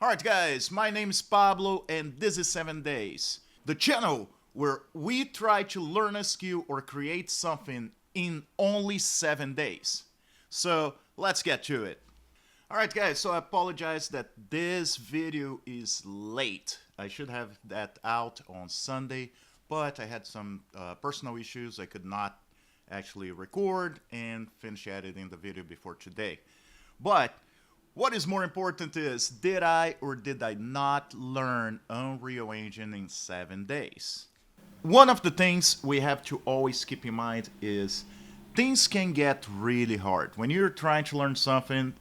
Alright guys, my name is Pablo and this is 7 Days, the channel where we try to learn a skill or create something in only 7 days. So let's get to it. Alright guys, so I apologize that this video is late. I should have that out on Sunday, but I had some personal issues. I could not actually record and finish editing the video before today. But what is more important is, did I or did I not learn Unreal Engine in 7 days? One of the things we have to always keep in mind is things can get really hard. When you're trying to learn something,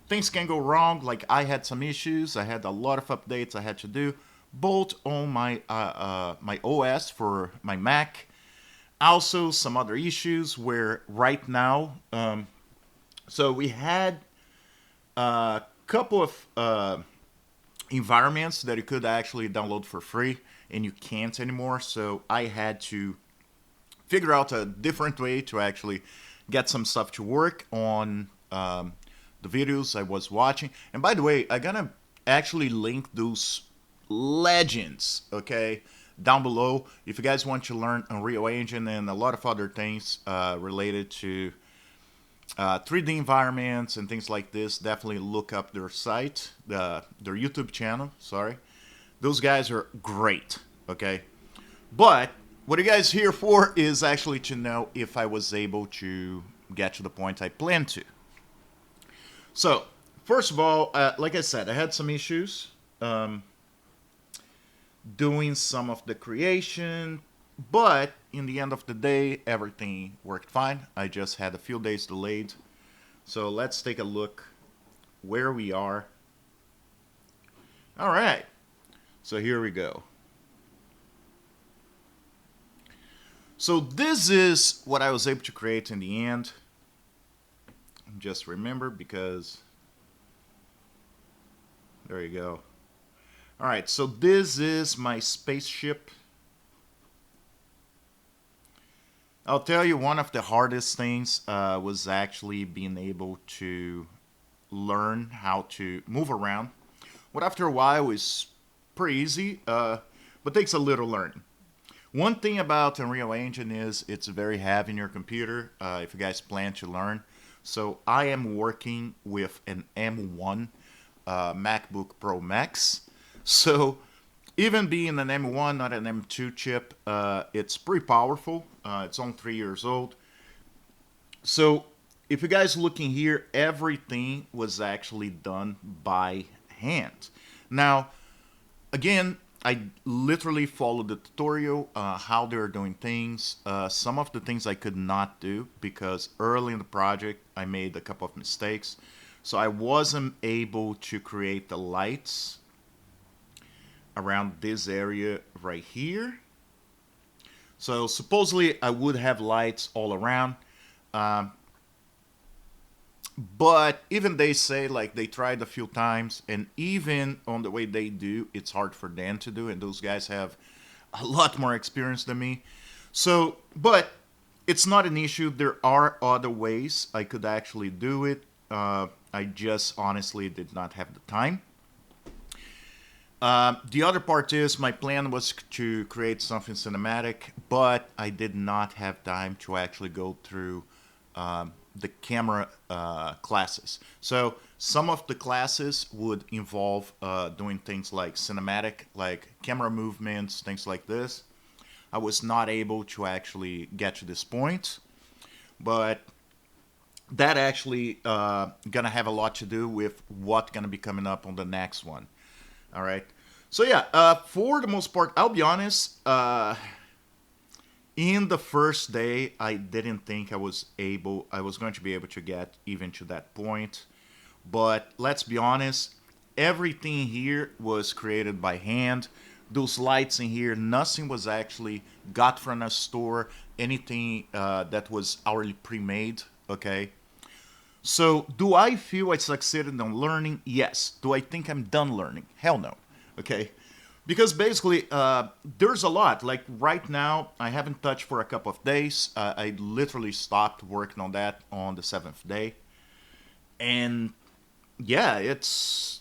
things can go wrong. Like I had some issues. I had a lot of updates I had to do, both on my my OS for my Mac. Also some other issues where right now, so we had a couple of environments that you could actually download for free and you can't anymore. So I had to figure out a different way to actually get some stuff to work on the videos I was watching. And by the way, I'm gonna actually link those legends, okay, down below. If you guys want to learn Unreal Engine and a lot of other things related to 3D environments and things like this, definitely look up their site, their YouTube channel, sorry. Those guys are great, okay? But what you guys here for is actually to know if I was able to get to the point I planned to. So, first of all, like I said, I had some issues doing some of the creation, but in the end of the day, everything worked fine. I just had a few days delayed. So let's take a look where we are. All right, so here we go. So this is what I was able to create in the end. Just remember, because there you go. All right, so this is my spaceship. I'll tell you, one of the hardest things was actually being able to learn how to move around. But after a while, it's pretty easy, but takes a little learning. One thing about Unreal Engine is it's very heavy in your computer if you guys plan to learn. So I am working with an M1 MacBook Pro Max. So even being an M1, not an M2 chip, it's pretty powerful. It's only 3 years old. So if you guys looking here, everything was actually done by hand. Now, again, I literally followed the tutorial, how they're doing things. Some of the things I could not do because early in the project I made a couple of mistakes. So I wasn't able to create the lights around this area right here. So supposedly I would have lights all around. But even they say, like, they tried a few times, and even on the way they do, it's hard for them to do, and those guys have a lot more experience than me. So, but it's not an issue. There are other ways I could actually do it. I just honestly did not have the time. The other part is my plan was to create something cinematic, but I did not have time to actually go through the camera classes. So some of the classes would involve doing things like cinematic, like camera movements, things like this. I was not able to actually get to this point, but that actually gonna have a lot to do with what's gonna be coming up on the next one. All right. So yeah, for the most part, I'll be honest, in the first day, I didn't think I was going to be able to get even to that point. But let's be honest, everything here was created by hand. Those lights in here, nothing was actually got from a store, anything that was already pre-made, okay? So do I feel I succeeded in learning? Yes. Do I think I'm done learning? Hell no. Okay, because basically there's a lot. Like right now, I haven't touched for a couple of days. I literally stopped working on that on the 7th day, and yeah, it's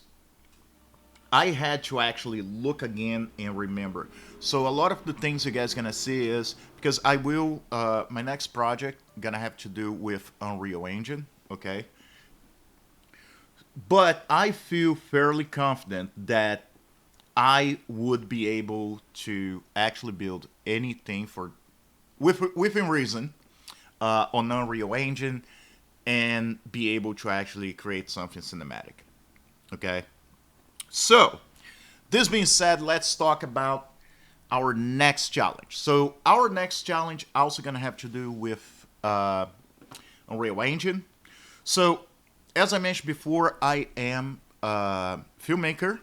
I had to actually look again and remember. So a lot of the things you guys gonna see is because I will my next project gonna have to do with Unreal Engine, okay? But I feel fairly confident that I would be able to actually build anything for within reason on Unreal Engine and be able to actually create something cinematic. Okay, so this being said, let's talk about our next challenge. So our next challenge also gonna have to do with Unreal Engine. So as I mentioned before, I am a filmmaker,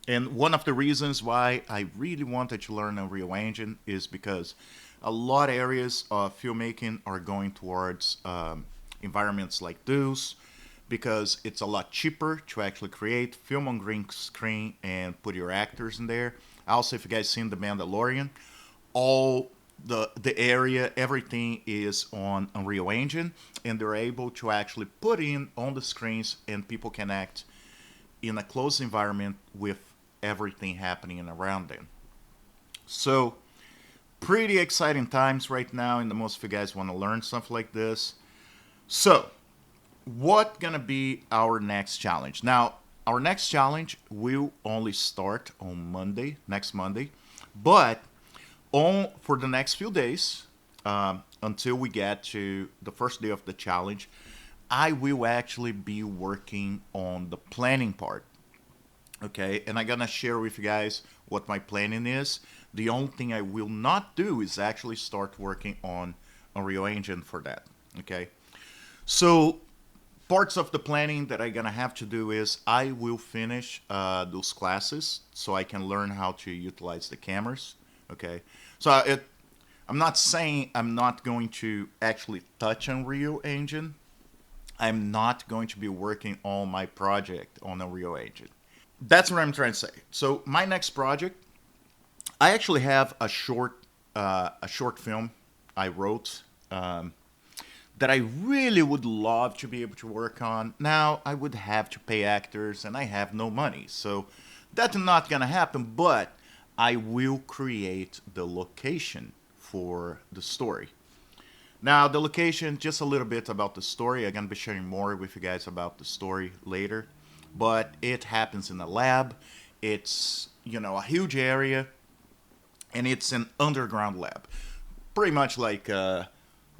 and one of the reasons why I really wanted to learn Unreal Engine is because a lot of areas of filmmaking are going towards environments like those because it's a lot cheaper to actually create, film on green screen, and put your actors in there. Also, if you guys seen The Mandalorian, all the area, everything is on Unreal Engine, and they're able to actually put in on the screens, and people can act in a closed environment with everything happening around them. So, pretty exciting times right now, and the most of you guys want to learn stuff like this. So, what gonna be our next challenge? Now, our next challenge will only start on Monday, next Monday, but on for the next few days until we get to the first day of the challenge, I will actually be working on the planning part. Okay, and I'm gonna share with you guys what my planning is. The only thing I will not do is actually start working on Unreal Engine for that. Okay, so parts of the planning that I'm gonna have to do is I will finish those classes so I can learn how to utilize the cameras. Okay, so I'm not saying I'm not going to actually touch Unreal Engine. I'm not going to be working on my project on Unreal Engine. That's what I'm trying to say. So my next project, I actually have a short film I wrote that I really would love to be able to work on. Now I would have to pay actors, and I have no money, so that's not gonna happen. But I will create the location for the story. Now the location, just a little bit about the story. I'm gonna be sharing more with you guys about the story later, but it happens in a lab. It's a huge area, and it's an underground lab, pretty much like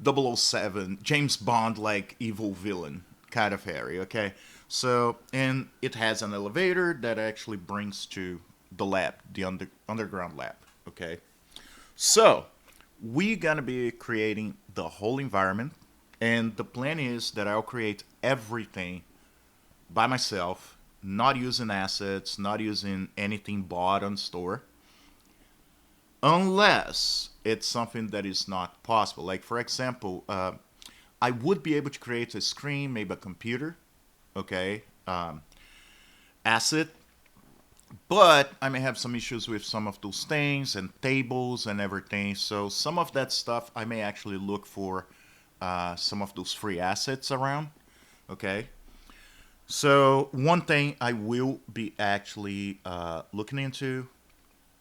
007 James Bond like evil villain kind of area. Okay, so and it has an elevator that actually brings to the lab, the underground lab. Okay, so we're gonna be creating the whole environment, and the plan is that I'll create everything by myself, not using assets, not using anything bought on store, unless it's something that is not possible. Like for example, I would be able to create a screen, maybe a computer, okay, asset, but I may have some issues with some of those things and tables and everything. So some of that stuff I may actually look for some of those free assets around. Okay. So one thing I will be actually looking into.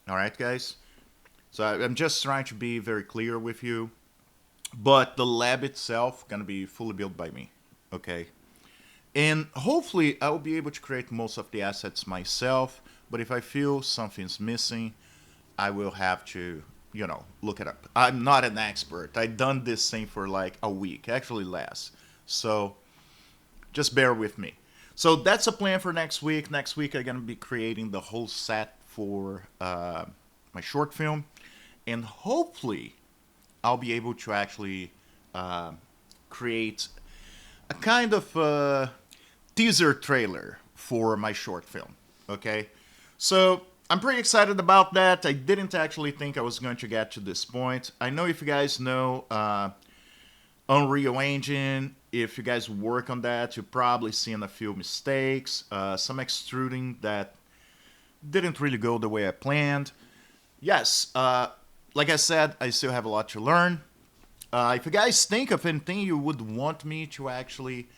All right, guys. So I'm just trying to be very clear with you. But the lab itself gonna be fully built by me. Okay. And hopefully I will be able to create most of the assets myself. But if I feel something's missing, I will have to, look it up. I'm not an expert. I've done this thing for like a week, actually less. So just bear with me. So that's a plan for next week. Next week I'm gonna be creating the whole set for my short film, and hopefully I'll be able to actually create a kind of teaser trailer for my short film. Okay, so I'm pretty excited about that. I didn't actually think I was going to get to this point. I know if you guys know Unreal Engine, if you guys work on that, you've probably seen a few mistakes, some extruding that didn't really go the way I planned. Yes, like I said, I still have a lot to learn. If you guys think of anything you would want me to actually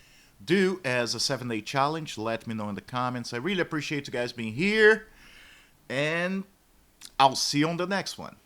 do as a 7-day challenge. Let me know in the comments. I really appreciate you guys being here, and I'll see you on the next one.